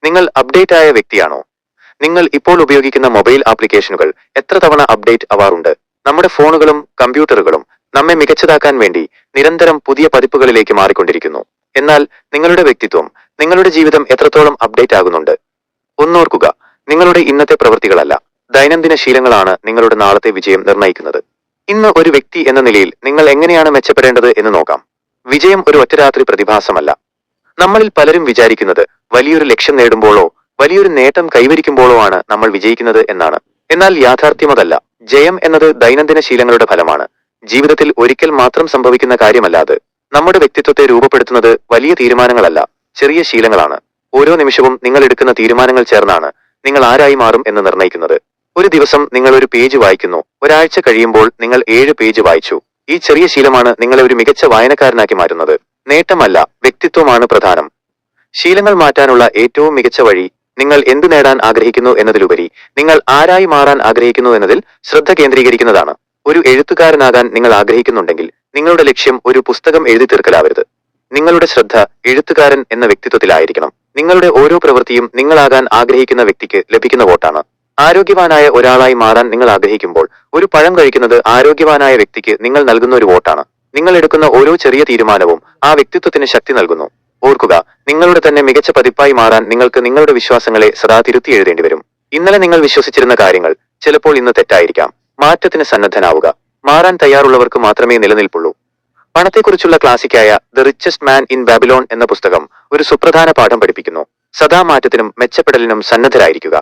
നിങ്ങൾ അപ്ഡേറ്റ് ആയ വ്യക്തിയാണോ? നിങ്ങൾ ഇപ്പോൾ ഉപയോഗിക്കുന്ന മൊബൈൽ ആപ്ലിക്കേഷനുകൾ എത്ര തവണ അപ്ഡേറ്റ് ആവാറുണ്ട്? നമ്മുടെ ഫോണുകളും കമ്പ്യൂട്ടറുകളും നമ്മെ മികച്ചതാക്കാൻ വേണ്ടി നിരന്തരം പുതിയ പതിപ്പുകളിലേക്ക് മാറിക്കൊണ്ടിരിക്കുന്നു. എന്നാൽ നിങ്ങളുടെ വ്യക്തിത്വം, നിങ്ങളുടെ ജീവിതം എത്രത്തോളം അപ്ഡേറ്റ് ആകുന്നുണ്ട്? ഒന്നോർക്കുക, നിങ്ങളുടെ ഇന്നത്തെ പ്രവൃത്തികളല്ല, ദൈനംദിന ശീലങ്ങളാണ് നിങ്ങളുടെ നാളത്തെ വിജയം നിർണ്ണയിക്കുന്നത്. ഇന്ന് ഒരു വ്യക്തി എന്ന നിലയിൽ നിങ്ങൾ എങ്ങനെയാണ് മെച്ചപ്പെടേണ്ടത് എന്ന് നോക്കാം. വിജയം ഒരു ഒറ്റരാത്രി പ്രതിഭാസമല്ല. നമ്മളിൽ പലരും വിചാരിക്കുന്നത് വലിയൊരു ലക്ഷ്യം നേടുമ്പോഴോ വലിയൊരു നേട്ടം കൈവരിക്കുമ്പോഴോ ആണ് നമ്മൾ വിജയിക്കുന്നത് എന്നാണ്. എന്നാൽ യാഥാർത്ഥ്യമതല്ല. ജയം എന്നത് ദൈനംദിന ശീലങ്ങളുടെ ഫലമാണ്. ജീവിതത്തിൽ ഒരിക്കൽ മാത്രം സംഭവിക്കുന്ന കാര്യമല്ല അത്. നമ്മുടെ വ്യക്തിത്വത്തെ രൂപപ്പെടുത്തുന്നത് വലിയ തീരുമാനങ്ങളല്ല, ചെറിയ ശീലങ്ങളാണ്. ഓരോ നിമിഷവും നിങ്ങൾ എടുക്കുന്ന തീരുമാനങ്ങൾ ചേർന്നാണ് നിങ്ങൾ ആരായി മാറും എന്ന് നിർണ്ണയിക്കുന്നത്. ഒരു ദിവസം നിങ്ങൾ ഒരു പേജ് വായിക്കുന്നു, ഒരാഴ്ച കഴിയുമ്പോൾ നിങ്ങൾ 7 പേജ് വായിച്ചു. ഈ ചെറിയ ശീലമാണ് നിങ്ങളെ ഒരു മികച്ച വായനക്കാരനാക്കി മാറ്റുന്നത്. നേട്ടമല്ല, വ്യക്തിത്വമാണ് പ്രധാനം. ശീലങ്ങൾ മാറ്റാനുള്ള ഏറ്റവും മികച്ച വഴി നിങ്ങൾ എന്ത് നേടാൻ ആഗ്രഹിക്കുന്നു എന്നതിലുപരി നിങ്ങൾ ആരായി മാറാൻ ആഗ്രഹിക്കുന്നു എന്നതിൽ ശ്രദ്ധ കേന്ദ്രീകരിക്കുന്നതാണ്. ഒരു എഴുത്തുകാരനാകാൻ നിങ്ങൾ ആഗ്രഹിക്കുന്നുണ്ടെങ്കിൽ നിങ്ങളുടെ ലക്ഷ്യം ഒരു പുസ്തകം എഴുതി തീർക്കലാവരുത്. നിങ്ങളുടെ ശ്രദ്ധ എഴുത്തുകാരൻ എന്ന വ്യക്തിത്വത്തിലായിരിക്കണം. നിങ്ങളുടെ ഓരോ പ്രവൃത്തിയും നിങ്ങളാകാൻ ആഗ്രഹിക്കുന്ന വ്യക്തിക്ക് ലഭിക്കുന്ന വോട്ടാണ്. ആരോഗ്യവാനായ ഒരാളായി മാറാൻ നിങ്ങൾ ആഗ്രഹിക്കുമ്പോൾ ഒരു പഴം കഴിക്കുന്നത് ആരോഗ്യവാനായ വ്യക്തിക്ക് നിങ്ങൾ നൽകുന്ന ഒരു വോട്ടാണ്. നിങ്ങൾ എടുക്കുന്ന ഓരോ ചെറിയ തീരുമാനവും ആ വ്യക്തിത്വത്തിന് ശക്തി നൽകുന്നു. ഓർക്കുക, നിങ്ങളുടെ തന്നെ മികച്ച പതിപ്പായി മാറാൻ നിങ്ങൾക്ക് നിങ്ങളുടെ വിശ്വാസങ്ങളെ സദാ തിരുത്തി എഴുതേണ്ടി വരും. ഇന്നലെ നിങ്ങൾ വിശ്വസിച്ചിരുന്ന കാര്യങ്ങൾ ചിലപ്പോൾ ഇന്ന് തെറ്റായിരിക്കാം. മാറ്റത്തിന് സന്നദ്ധനാവുക. മാറാൻ തയ്യാറുള്ളവർക്ക് മാത്രമേ നിലനിൽപ്പുള്ളൂ. പണത്തെക്കുറിച്ചുള്ള ക്ലാസിക്കായ the richest man in Babylon എന്ന പുസ്തകം ഒരു സുപ്രധാന പാഠം പഠിപ്പിക്കുന്നു. സദാ മാറ്റത്തിനും മെച്ചപ്പെടലിനും സന്നദ്ധരായിരിക്കുക.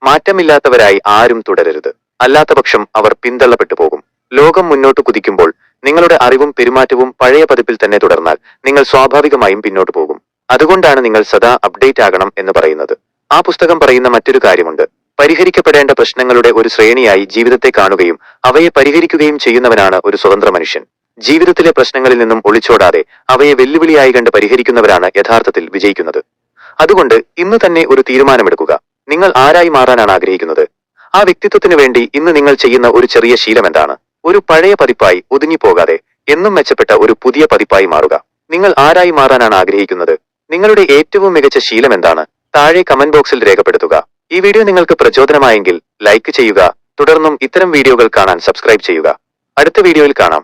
മാറ്റമില്ലാത്തവരായി ആരും തുടരരുത്. അല്ലാത്തപക്ഷം അവർ പിന്തള്ളപ്പെട്ടു പോകും. ലോകം മുന്നോട്ട് കുതിക്കുമ്പോൾ നിങ്ങളുടെ അറിവും പെരുമാറ്റവും പഴയ പതിപ്പിൽ തന്നെ തുടർന്നാൽ നിങ്ങൾ സ്വാഭാവികമായും പിന്നോട്ട് പോകും. അതുകൊണ്ടാണ് നിങ്ങൾ സദാ അപ്ഡേറ്റ് ആകണം എന്ന് പറയുന്നത്. ആ പുസ്തകം പറയുന്ന മറ്റൊരു കാര്യമുണ്ട്. പരിഹരിക്കപ്പെടേണ്ട പ്രശ്നങ്ങളുടെ ഒരു ശ്രേണിയായി ജീവിതത്തെ കാണുകയും അവയെ പരിഹരിക്കുകയും ചെയ്യുന്നവനാണ് ഒരു സ്വതന്ത്ര മനുഷ്യൻ. ജീവിതത്തിലെ പ്രശ്നങ്ങളിൽ നിന്നും ഒളിച്ചോടാതെ അവയെ വെല്ലുവിളിയായി കണ്ട് പരിഹരിക്കുന്നവരാണ് യഥാർത്ഥത്തിൽ വിജയിക്കുന്നത്. അതുകൊണ്ട് ഇന്ന് തന്നെ ഒരു തീരുമാനമെടുക്കുക. നിങ്ങൾ ആരായി മാറാനാണ് ആഗ്രഹിക്കുന്നത്? ആ വ്യക്തിത്വത്തിന് വേണ്ടി ഇന്ന് നിങ്ങൾ ചെയ്യുന്ന ഒരു ചെറിയ ശീലം എന്താണ്? ഒരു പഴയ പതിപ്പായി ഒതുങ്ങിപ്പോകാതെ എന്നും മെച്ചപ്പെട്ട ഒരു പുതിയ പതിപ്പായി മാറുക. നിങ്ങൾ ആരായി മാറാനാണ് ആഗ്രഹിക്കുന്നത്? നിങ്ങളുടെ ഏറ്റവും മികച്ച ശീലം എന്താണ്? താഴെ കമന്റ് ബോക്സിൽ രേഖപ്പെടുത്തുക. ഈ വീഡിയോ നിങ്ങൾക്ക് പ്രചോദനമായെങ്കിൽ ലൈക്ക് ചെയ്യുക. തുടർന്നും ഇത്തരം വീഡിയോകൾ കാണാൻ സബ്സ്ക്രൈബ് ചെയ്യുക. അടുത്ത വീഡിയോയിൽ കാണാം.